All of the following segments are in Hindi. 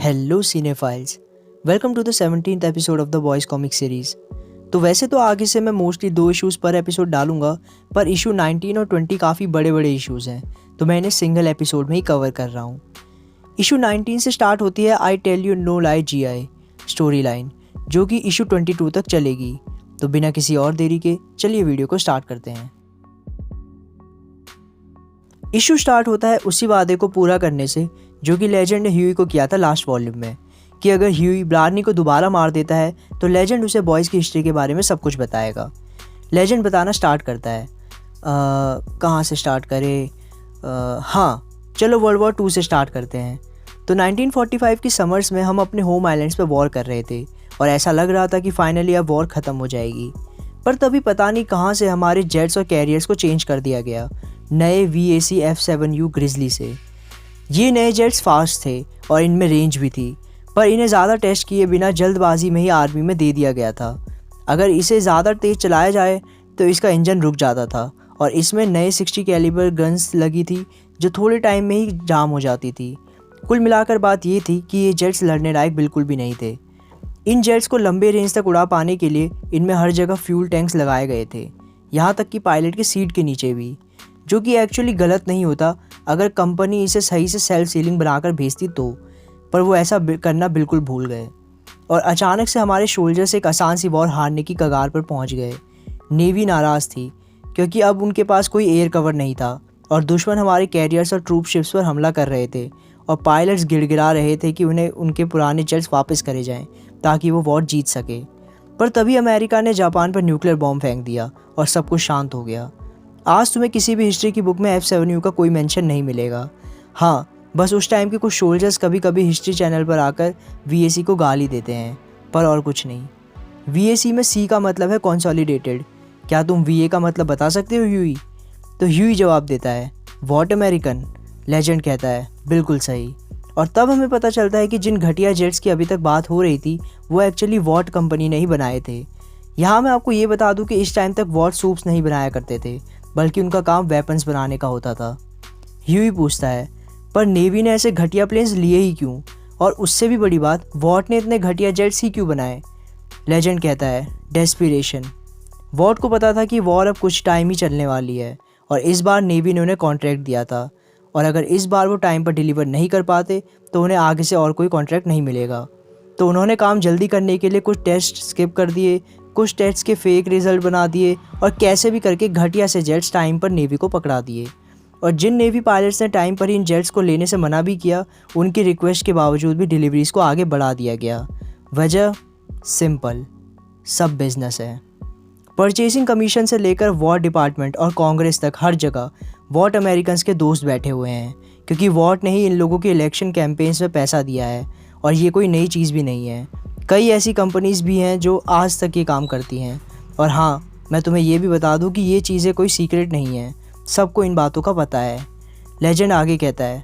Hello cinephiles, welcome to the 17th episode of the Boys comic series. तो वैसे तो आगे से मैं मोस्टली 2 इश्यूज़ पर एपिसोड डालूंगा, पर इशू 19 और 20 काफ़ी बड़े बड़े इश्यूज़ हैं, तो मैं इन्हें सिंगल एपिसोड में ही कवर कर रहा हूँ। इशू 19 से स्टार्ट होती है I tell you no lie GI story line, जो कि इशू 22 तक चलेगी। तो बिना किसी और देरी के चलिए वीडियो को स्टार्ट करते हैं। इशू स्टार्ट होता है उसी वादे को पूरा करने से जो कि लेजेंड ने ह्यूई को किया था लास्ट वॉल्यूम में, कि अगर ह्यूई ब्लार्नी को दोबारा मार देता है तो लेजेंड उसे बॉयज़ की हिस्ट्री के बारे में सब कुछ बताएगा। लेजेंड बताना स्टार्ट करता है। कहाँ से स्टार्ट करें? हाँ, चलो वर्ल्ड वॉर 2 से स्टार्ट करते हैं। तो 1945 की समर्स में हम अपने होम आइलैंड्स पे वॉर कर रहे थे और ऐसा लग रहा था कि फाइनली अब वॉर ख़त्म हो जाएगी। पर तभी पता नहीं कहाँ से हमारे जेट्स और कैरियर्स को चेंज कर दिया गया नए VAC F7U ग्रिजली से। ये नए जेट्स फास्ट थे और इनमें रेंज भी थी, पर इन्हें ज़्यादा टेस्ट किए बिना जल्दबाजी में ही आर्मी में दे दिया गया था। अगर इसे ज़्यादा तेज़ चलाया जाए तो इसका इंजन रुक जाता था और इसमें नए 60 कैलिबर गन्स लगी थी जो थोड़े टाइम में ही जाम हो जाती थी। कुल मिलाकर बात ये थी कि ये जेट्स लड़ने लायक बिल्कुल भी नहीं थे। इन जेट्स को लंबे रेंज तक उड़ा पाने के लिए इनमें हर जगह फ्यूल टैंक्स लगाए गए थे, यहाँ तक कि पायलट की सीट के नीचे भी, जो कि एक्चुअली गलत नहीं होता अगर कंपनी इसे सही से सेल्फ सीलिंग बनाकर भेजती तो, पर वो ऐसा करना बिल्कुल भूल गए और अचानक से हमारे सोल्जर्स एक आसान सी वॉर हारने की कगार पर पहुंच गए। नेवी नाराज़ थी क्योंकि अब उनके पास कोई एयर कवर नहीं था और दुश्मन हमारे कैरियर्स और ट्रूप शिप्स पर हमला कर रहे थे और पायलट्स गिड़गिड़ा रहे थे कि उन्हें उनके पुराने जेट्स वापस करे जाएं ताकि वो वॉर जीत सके। पर तभी अमेरिका ने जापान पर न्यूक्लियर बॉम्ब फेंक दिया और सब कुछ शांत हो गया। आज तुम्हें किसी भी हिस्ट्री की बुक में F7U का कोई मेंशन नहीं मिलेगा। हाँ, बस उस टाइम के कुछ सोल्जर्स कभी कभी हिस्ट्री चैनल पर आकर VAC को गाली देते हैं, पर और कुछ नहीं। VAC में C का मतलब है कंसोलिडेटेड। क्या तुम VA का मतलब बता सकते हो ह्यूई? तो ह्यूई जवाब देता है, व्हाट अमेरिकन? लेजेंड कहता है, बिल्कुल सही। और तब हमें पता चलता है कि जिन घटिया जेट्स की अभी तक बात हो रही थी वो एक्चुअली वॉट कंपनी ने ही बनाए थे। यहाँ मैं आपको ये बता दूँ कि इस टाइम तक वॉट सूप्स नहीं बनाया करते थे, बल्कि उनका काम वेपन्स बनाने का होता था। ह्यूई पूछता है, पर नेवी ने ऐसे घटिया प्लेन्स लिए ही क्यों? और उससे भी बड़ी बात, वॉट ने इतने घटिया जेट्स ही क्यों बनाए? लेजेंड कहता है, डेस्पिरेशन। वॉट को पता था कि वॉर अब कुछ टाइम ही चलने वाली है और इस बार नेवी ने उन्हें कॉन्ट्रैक्ट दिया था और अगर इस बार वो टाइम पर डिलीवर नहीं कर पाते तो उन्हें आगे से और कोई कॉन्ट्रैक्ट नहीं मिलेगा। तो उन्होंने काम जल्दी करने के लिए कुछ टेस्ट स्किप कर दिए, कुछ टेस्ट के फेक रिजल्ट बना दिए और कैसे भी करके घटिया से जेट्स टाइम पर नेवी को पकड़ा दिए। और जिन नेवी पायलट्स ने टाइम पर इन जेट्स को लेने से मना भी किया, उनकी रिक्वेस्ट के बावजूद भी डिलीवरीज को आगे बढ़ा दिया गया। वजह सिंपल, सब बिजनेस है। परचेसिंग कमीशन से लेकर वॉर डिपार्टमेंट और कांग्रेस तक हर जगह वॉट अमेरिकन्स के दोस्त बैठे हुए हैं, क्योंकि वॉट ने ही इन लोगों के इलेक्शन कैंपेन्स में पैसा दिया है और ये कोई नई चीज़ भी नहीं है। कई ऐसी कंपनीज़ भी हैं जो आज तक ये काम करती हैं। और हाँ, मैं तुम्हें ये भी बता दूं कि ये चीज़ें कोई सीक्रेट नहीं है, सबको इन बातों का पता है। लेजेंड आगे कहता है,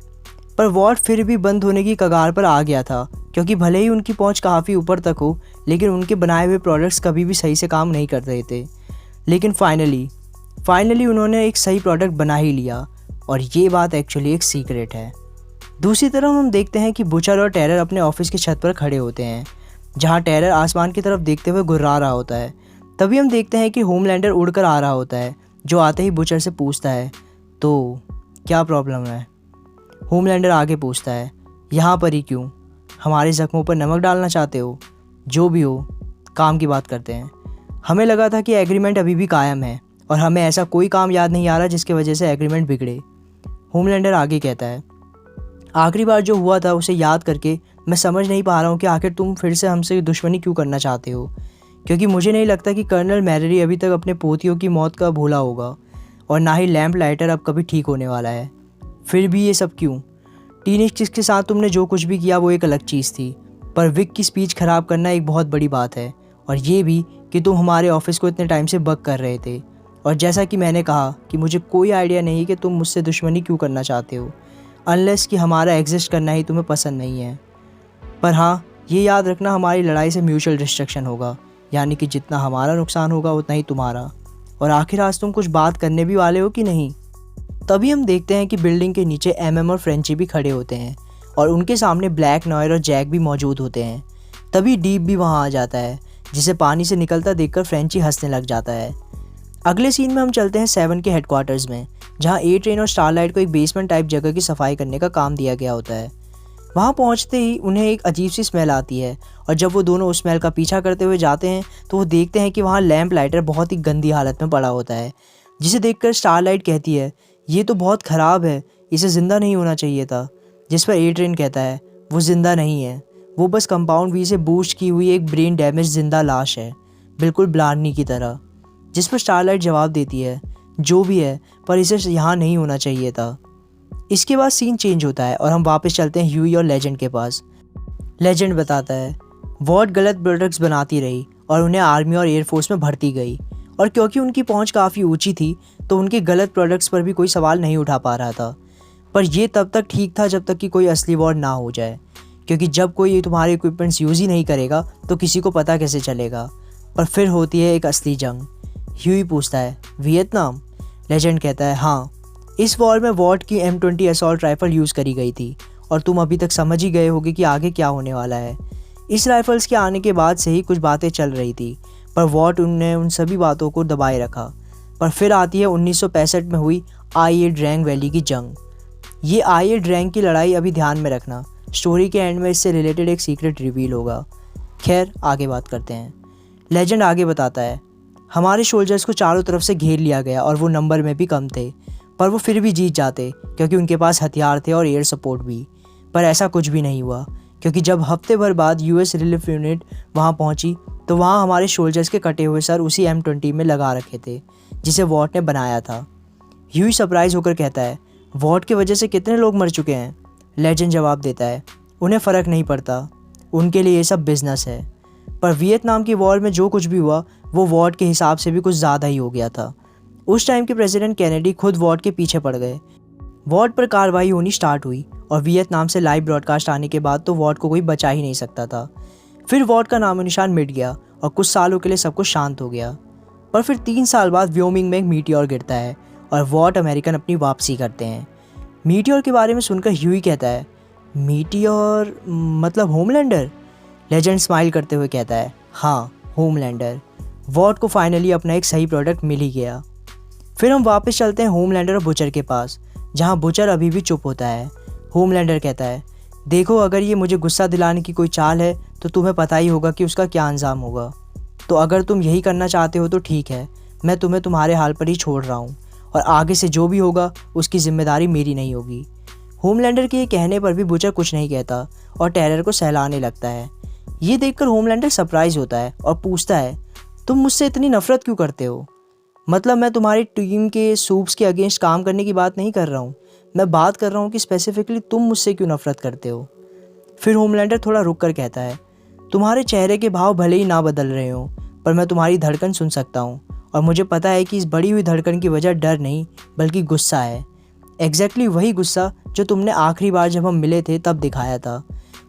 पर वॉट फिर भी बंद होने की कगार पर आ गया था, क्योंकि भले ही उनकी पहुंच काफ़ी ऊपर तक हो, लेकिन उनके बनाए हुए प्रोडक्ट्स कभी भी सही से काम नहीं कर रहे थे। लेकिन फाइनली उन्होंने एक सही प्रोडक्ट बना ही लिया और ये बात एक्चुअली एक सीक्रेट है। दूसरी तरफ हम देखते हैं कि बुचर और टेरर अपने ऑफिस की छत पर खड़े होते हैं, जहाँ टेरर आसमान की तरफ देखते हुए गुर्रा रहा होता है। तभी हम देखते हैं कि होमलैंडर उड़कर आ रहा होता है, जो आते ही बुचर से पूछता है, तो क्या प्रॉब्लम है? होमलैंडर आगे पूछता है, यहाँ पर ही क्यों? हमारे ज़ख्मों पर नमक डालना चाहते हो? जो भी हो, काम की बात करते हैं। हमें लगा था कि एग्रीमेंट अभी भी कायम है और हमें ऐसा कोई काम याद नहीं आ रहा जिसकी वजह से एग्रीमेंट बिगड़े। होमलैंडर आगे कहता है, आखिरी बार जो हुआ था उसे याद करके मैं समझ नहीं पा रहा हूँ कि आखिर तुम फिर से हमसे दुश्मनी क्यों करना चाहते हो, क्योंकि मुझे नहीं लगता कि कर्नल मैररी अभी तक अपने पोतियों की मौत का भूला होगा और ना ही लैम्प लाइटर अब कभी ठीक होने वाला है। फिर भी ये सब क्यों? टीनेज किड्स के साथ तुमने जो कुछ भी किया वो एक अलग चीज़ थी, पर विक की स्पीच ख़राब करना एक बहुत बड़ी बात है, और ये भी कि तुम हमारे ऑफिस को इतने टाइम से बग कर रहे थे। और जैसा कि मैंने कहा कि मुझे कोई आइडिया नहीं कि तुम मुझसे दुश्मनी क्यों करना चाहते हो, अनलेस कि हमारा एग्जिस्ट करना ही तुम्हें पसंद नहीं है। पर हाँ, ये याद रखना, हमारी लड़ाई से म्यूचुअल डिस्ट्रक्शन होगा, यानी कि जितना हमारा नुकसान होगा उतना ही तुम्हारा। और आखिर आज तुम कुछ बात करने भी वाले हो कि नहीं? तभी हम देखते हैं कि बिल्डिंग के नीचे MM और फ्रेंची भी खड़े होते हैं और उनके सामने ब्लैक नॉयर और जैक भी मौजूद होते हैं। तभी डीप भी वहाँ आ जाता है, जिसे पानी से निकलता देखकर फ्रेंची हंसने लग जाता है। अगले सीन में हम चलते हैं 7 के हेडक्वार्टर्स में, जहाँ ए ट्रेन और स्टारलाइट को एक बेसमेंट टाइप जगह की सफाई करने का काम दिया गया होता है। वहाँ पहुँचते ही उन्हें एक अजीब सी स्मेल आती है, और जब वो दोनों उस स्मेल का पीछा करते हुए जाते हैं तो वो देखते हैं कि वहाँ लैंप लाइटर बहुत ही गंदी हालत में पड़ा होता है, जिसे देखकर स्टारलाइट कहती है, ये तो बहुत ख़राब है, इसे ज़िंदा नहीं होना चाहिए था। जिस पर ए ट्रेन कहता है, वो ज़िंदा नहीं है, वो बस कंपाउंड वी से बूस्ट की हुई एक ब्रेन डैमेज जिंदा लाश है, बिल्कुल ब्लार्नी की तरह। जिस पर स्टारलाइट जवाब देती है, जो भी है, पर इसे यहाँ नहीं होना चाहिए था। इसके बाद सीन चेंज होता है और हम वापस चलते हैं ह्यूई और लेजेंड के पास। लेजेंड बताता है, वॉट गलत प्रोडक्ट्स बनाती रही और उन्हें आर्मी और एयरफोर्स में भर्ती गई, और क्योंकि उनकी पहुंच काफ़ी ऊंची थी तो उनके गलत प्रोडक्ट्स पर भी कोई सवाल नहीं उठा पा रहा था। पर यह तब तक ठीक था जब तक कि कोई असली वॉर ना हो जाए, क्योंकि जब कोई तुम्हारे इक्विपमेंट्स यूज़ ही नहीं करेगा तो किसी को पता कैसे चलेगा। पर फिर होती है एक असली जंग। ह्यूई पूछता है, वियतनाम? लेजेंड कहता है, हाँ, इस वॉर में वॉट की M20 असॉल्ट राइफल यूज़ करी गई थी, और तुम अभी तक समझ ही गए होगे कि आगे क्या होने वाला है। इस राइफल्स के आने के बाद से ही कुछ बातें चल रही थी, पर वॉट उनने उन सभी बातों को दबाए रखा। पर फिर आती है 1965 में हुई आईए ड्रैंग वैली की जंग। ये आईए ड्रैंग की लड़ाई अभी ध्यान में रखना, स्टोरी के एंड में इससे रिलेटेड एक सीक्रेट रिवील होगा। खैर, आगे बात करते हैं। लेजेंड आगे बताता है, हमारे सोल्जर्स को चारों तरफ से घेर लिया गया और वो नंबर में भी कम थे, पर वो फिर भी जीत जाते क्योंकि उनके पास हथियार थे और एयर सपोर्ट भी। पर ऐसा कुछ भी नहीं हुआ, क्योंकि जब हफ्ते भर बाद US रिलीफ यूनिट वहाँ पहुँची तो वहाँ हमारे सोल्जर्स के कटे हुए सर उसी M20 में लगा रखे थे, जिसे वॉट ने बनाया था। ह्यूई सरप्राइज होकर कहता है, वॉट की वजह से कितने लोग मर चुके हैं? लेजेंड जवाब देता है, उन्हें फ़र्क नहीं पड़ता, उनके लिए ये सब बिजनेस है। पर वियतनाम की वॉर में जो कुछ भी हुआ वो वॉट के हिसाब से भी कुछ ज़्यादा ही हो गया था। उस टाइम के प्रेसिडेंट कैनेडी खुद वॉट के पीछे पड़ गए। वॉट पर कार्रवाई होनी स्टार्ट हुई और वियतनाम से लाइव ब्रॉडकास्ट आने के बाद तो वॉट को कोई बचा ही नहीं सकता था। फिर वॉट का नामो निशान मिट गया और कुछ सालों के लिए सब कुछ शांत हो गया। पर फिर 3 साल बाद व्योमिंग में एक मीटियोर गिरता है और वॉट अमेरिकन अपनी वापसी करते हैं। मीटियोर के बारे में सुनकर ह्यूई कहता है, मीटियोर मतलब होमलैंडर? लेजेंड स्माइल करते हुए कहता है, हाँ, होमलैंडर। वॉट को फाइनली अपना एक सही प्रोडक्ट मिल ही गया। फिर हम वापस चलते हैं होमलैंडर और बुचर के पास, जहाँ बुचर अभी भी चुप होता है। होमलैंडर कहता है, देखो, अगर ये मुझे गुस्सा दिलाने की कोई चाल है तो तुम्हें पता ही होगा कि उसका क्या अंजाम होगा। तो अगर तुम यही करना चाहते हो तो ठीक है, मैं तुम्हें तुम्हारे हाल पर ही छोड़ रहा हूँ, और आगे से जो भी होगा उसकी जिम्मेदारी मेरी नहीं होगी। होमलैंडर के ये कहने पर भी बुचर कुछ नहीं कहता और टेरर को सहलाने लगता है। ये देखकर होमलैंडर सरप्राइज होता है और पूछता है, तुम मुझसे इतनी नफरत क्यों करते हो? मतलब मैं तुम्हारी टीम के सूप्स के अगेंस्ट काम करने की बात नहीं कर रहा हूँ, मैं बात कर रहा हूँ कि स्पेसिफिकली तुम मुझसे क्यों नफरत करते हो। फिर होमलैंडर थोड़ा रुक कर कहता है, तुम्हारे चेहरे के भाव भले ही ना बदल रहे हो, पर मैं तुम्हारी धड़कन सुन सकता हूँ, और मुझे पता है कि इस बढ़ी हुई धड़कन की वजह डर नहीं बल्कि गुस्सा है। एग्जैक्टली वही गुस्सा जो तुमने आखिरी बार जब हम मिले थे तब दिखाया था।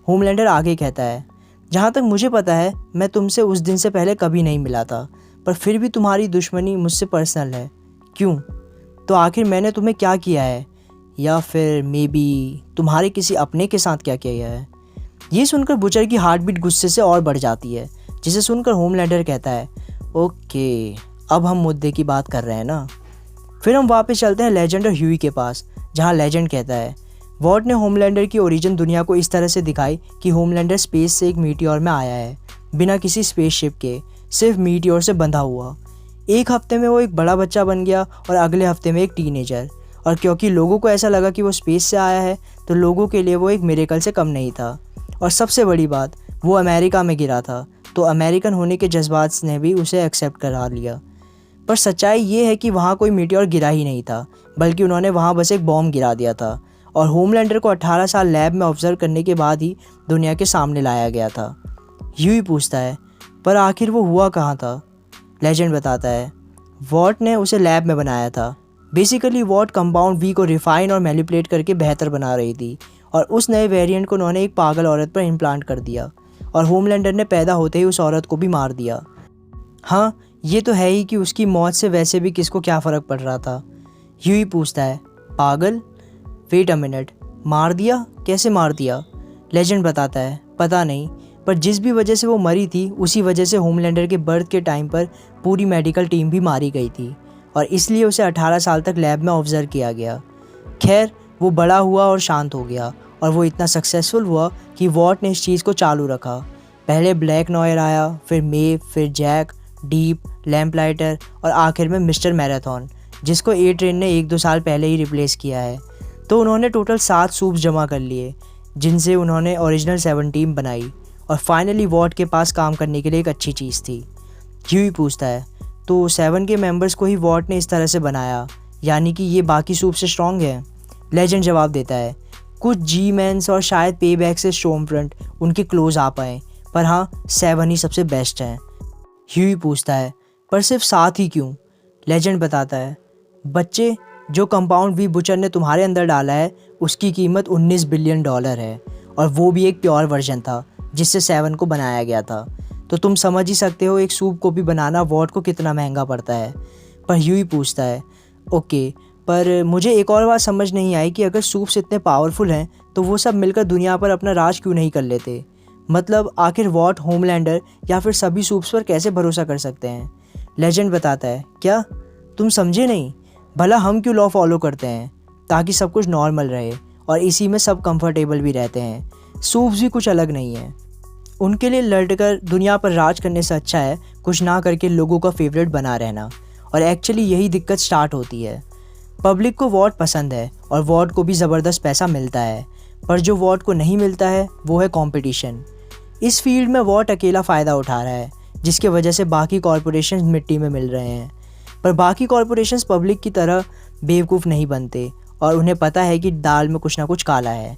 होमलैंडर आगे कहता है, जहाँ तक मुझे पता है मैं तुमसे उस दिन से पहले कभी नहीं मिला था, पर फिर भी तुम्हारी दुश्मनी मुझसे पर्सनल है। क्यों? तो आखिर मैंने तुम्हें क्या किया है, या फिर मे बी तुम्हारे किसी अपने के साथ क्या किया है? ये सुनकर बुचर की हार्ट बीट गुस्से से और बढ़ जाती है, जिसे सुनकर होमलैंडर कहता है, ओके, अब हम मुद्दे की बात कर रहे हैं ना। फिर हम वापस चलते हैं लेजेंड और ह्यूई के पास, जहाँ लेजेंड कहता है, वॉट ने होमलैंडर की ओरिजिन दुनिया को इस तरह से दिखाई कि होमलैंडर स्पेस से एक मीटियोर में आया है, बिना किसी स्पेसशिप के, सिर्फ मीटियोर से बंधा हुआ। एक हफ्ते में वो एक बड़ा बच्चा बन गया और अगले हफ्ते में एक टीनेजर, और क्योंकि लोगों को ऐसा लगा कि वो स्पेस से आया है तो लोगों के लिए वो एक मिरेकल से कम नहीं था। और सबसे बड़ी बात, वो अमेरिका में गिरा था, तो अमेरिकन होने के जज्बात ने भी उसे एक्सेप्ट करा लिया। पर सच्चाई ये है कि वहाँ कोई मीटियोर गिरा ही नहीं था, बल्कि उन्होंने वहाँ बस एक बॉम्ब गिरा दिया था, और होमलैंडर को 18 साल लैब में ऑब्जर्व करने के बाद ही दुनिया के सामने लाया गया था। ह्यूई पूछता है, पर आखिर वो हुआ कहाँ था? लेजेंड बताता है, वॉट ने उसे लैब में बनाया था। बेसिकली वॉट कंपाउंड वी को रिफाइन और मैनिपुलेट करके बेहतर बना रही थी, और उस नए वेरिएंट को उन्होंने एक पागल औरत पर इम्प्लांट कर दिया, और होमलैंडर ने पैदा होते ही उस औरत को भी मार दिया। हाँ, ये तो है ही कि उसकी मौत से वैसे भी किसको क्या फ़र्क पड़ रहा था। ह्यूई पूछता है, पागल? वेट अ मिनट, मार दिया? कैसे मार दिया? लेजेंड बताता है पता नहीं, पर जिस भी वजह से वो मरी थी उसी वजह से होमलैंडर के बर्थ के टाइम पर पूरी मेडिकल टीम भी मारी गई थी और इसलिए उसे 18 साल तक लैब में ऑब्जर्व किया गया। खैर, वो बड़ा हुआ और शांत हो गया और वो इतना सक्सेसफुल हुआ कि वॉट ने इस चीज़ को चालू रखा। पहले ब्लैक नॉयर आया, फिर मेव, फिर जैक, डीप, लैम्पलाइटर और आखिर में मिस्टर मैराथन, जिसको ए ट्रेन ने 1-2 साल पहले ही रिप्लेस किया है। तो उन्होंने टोटल 7 सूप्स जमा कर लिए जिनसे उन्होंने ओरिजिनल 7 टीम बनाई और फाइनली वॉट के पास काम करने के लिए एक अच्छी चीज़ थी। ह्यूई पूछता है तो 7 के मेंबर्स को ही वॉट ने इस तरह से बनाया, यानी कि ये बाकी सूप से स्ट्रॉन्ग है? लेजेंड जवाब देता है कुछ जी मैंस और शायद पे बैक से स्टॉर्मफ्रंट उनके क्लोज आ पाए, पर हाँ 7 ही सबसे बेस्ट हैं। ह्यूई पूछता है पर सिर्फ 7 ही क्यों? लेजेंड बताता है बच्चे, जो कंपाउंड वी बुचर ने तुम्हारे अंदर डाला है उसकी कीमत $19 बिलियन है और वो भी एक प्योर वर्जन था जिससे 7 को बनाया गया था। तो तुम समझ ही सकते हो एक सूप को भी बनाना वॉट को कितना महंगा पड़ता है। पर ह्यूई पूछता है ओके, पर मुझे एक और बात समझ नहीं आई कि अगर सूप्स इतने पावरफुल हैं तो वो सब मिलकर दुनिया पर अपना राज क्यों नहीं कर लेते? मतलब आखिर वॉट, होमलैंडर या फिर सभी सूप्स पर कैसे भरोसा कर सकते हैं? लेजेंड बताता है क्या तुम समझे नहीं? भला हम क्यों लॉ फॉलो करते हैं? ताकि सब कुछ नॉर्मल रहे और इसी में सब कंफर्टेबल भी रहते हैं। सूप्स भी कुछ अलग नहीं है, उनके लिए लड़कर दुनिया पर राज करने से अच्छा है कुछ ना करके लोगों का फेवरेट बना रहना। और एक्चुअली यही दिक्कत स्टार्ट होती है। पब्लिक को वॉट पसंद है और वॉट को भी ज़बरदस्त पैसा मिलता है, पर जो वॉट को नहीं मिलता है वो है कंपटीशन। इस फील्ड में वॉट अकेला फ़ायदा उठा रहा है जिसकी वजह से बाकी कॉरपोरेशंस मिट्टी में मिल रहे हैं। पर बाकी कॉरपोरेशंस पब्लिक की तरह बेवकूफ़ नहीं बनते और उन्हें पता है कि दाल में कुछ ना कुछ काला है।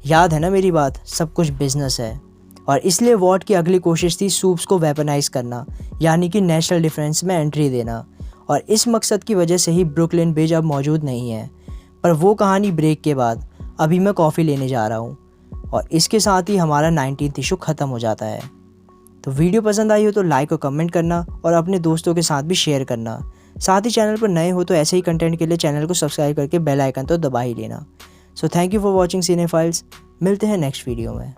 याद है ना मेरी बात, सब कुछ बिजनेस है। और इसलिए वॉट की अगली कोशिश थी सूप्स को वेपनाइज करना, यानी कि नेशनल डिफेंस में एंट्री देना। और इस मकसद की वजह से ही ब्रुकलिन ब्रिज अब मौजूद नहीं है। पर वो कहानी ब्रेक के बाद। अभी मैं कॉफ़ी लेने जा रहा हूँ और इसके साथ ही हमारा 19th इशू ख़त्म हो जाता है। तो वीडियो पसंद आई हो तो लाइक और कमेंट करना और अपने दोस्तों के साथ भी शेयर करना। साथ ही चैनल पर नए हो तो ऐसे ही कंटेंट के लिए चैनल को सब्सक्राइब करके बेल आइकन तो दबा ही लेना। So thank you for watching cinephiles. मिलते हैं नेक्स्ट वीडियो में।